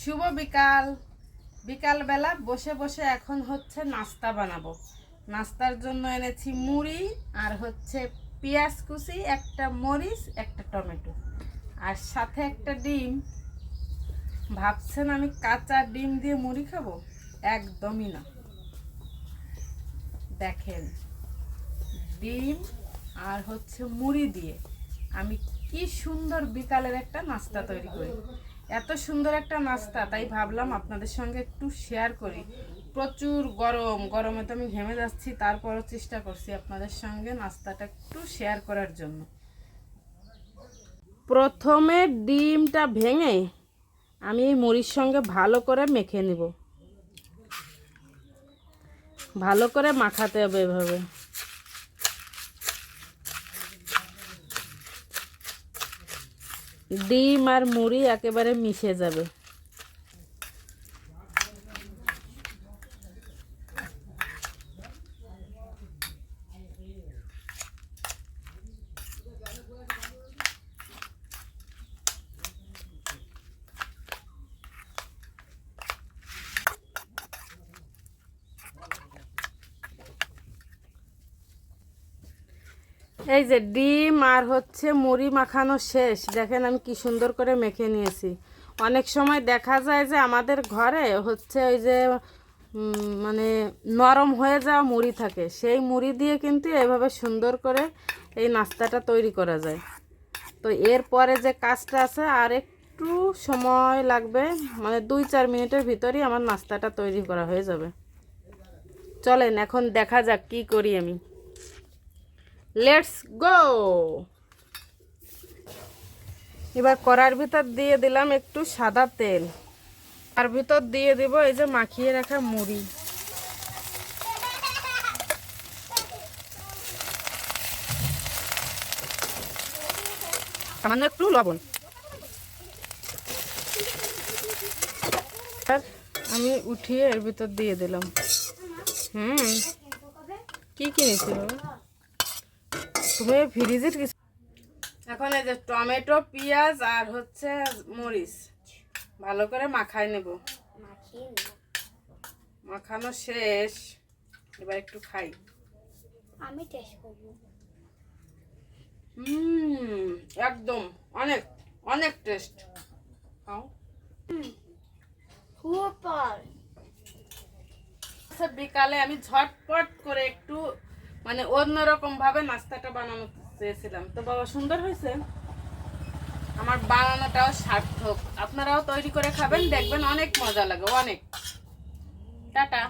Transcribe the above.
শুভ বিকাল। বিকালবেলা বসে বসে এখন হচ্ছে নাস্তা বানাবো। নাস্তার জন্য এনেছি মুড়ি আর হচ্ছে পেঁয়াজ কুচি, একটা মরিচ, একটা টমেটো আর সাথে একটা ডিম। ভাবছেন আমি কাঁচা ডিম দিয়ে মুড়ি খাবো? একদমই না। দেখেন, ডিম আর হচ্ছে মুড়ি দিয়ে আমি কি সুন্দর বিকালের একটা নাস্তা তৈরি করি। এত সুন্দর একটা নাস্তা, তাই ভাবলাম আপনাদের সঙ্গে একটু শেয়ার করি। প্রচুর গরম, গরমে তো আমি ঘেমে যাচ্ছি, তারপরও চেষ্টা করছি আপনাদের সঙ্গে নাস্তাটা একটু শেয়ার করার জন্য। প্রথমে ডিমটা ভেঙে আমি এই মুড়ির সঙ্গে ভালো করে মেখে নিব। ভালো করে মাখাতে হবে এভাবে। ডিম আর মুড়ি একেবারে মিশে যাবে। এই যে ডিম আর হচ্ছে মুড়ি মাখানো শেষ। দেখেন আমি কি সুন্দর করে মেখে নিয়েছি। অনেক সময় দেখা যায় যে আমাদের ঘরে হচ্ছে ওই যে মানে নরম হয়ে যাওয়া মুড়ি থাকে, সেই মুড়ি দিয়ে কিন্তু এভাবে সুন্দর করে এই নাস্তাটা তৈরি করা যায়। তো এরপরে যে কাজটা আছে আর একটু সময় লাগবে, মানে 2-4 মিনিটের ভিতরেই আমার নাস্তাটা তৈরি করা হয়ে যাবে। চলেন এখন দেখা যাক কি করি আমি। Let's go. এবার কড়ার ভিতর দিয়ে দিলাম একটু সাদা তেল, তার ভিতর দিয়ে দেব এই যে মাখিয়ে রাখা মুড়ি। সামান্য একটু লবণ। আমি উঠিয়ে এর ভিতর দিয়ে দিলাম। কি কিনেছি বাবা তুমি ফ্রিজের কিছু? এখন এই যে টমেটো, পেঁয়াজ আর হচ্ছে মরিচ ভালো করে মাখাই নেব। মাখানো শেষ, এবার একটু খাই। আমি টেস্ট করব। একদম অনেক অনেক টেস্ট। খাও। বিকালে আমি ঝটপট করে একটু মানে অন্যরকম ভাবে নাস্তাটা বানানো চেয়েছিলাম, তো বাবা সুন্দর হয়েছে। আমার বানানোটাও সার্থক। আপনারাও তৈরি করে খাবেন, দেখবেন অনেক মজা লাগে, অনেক। টাটা।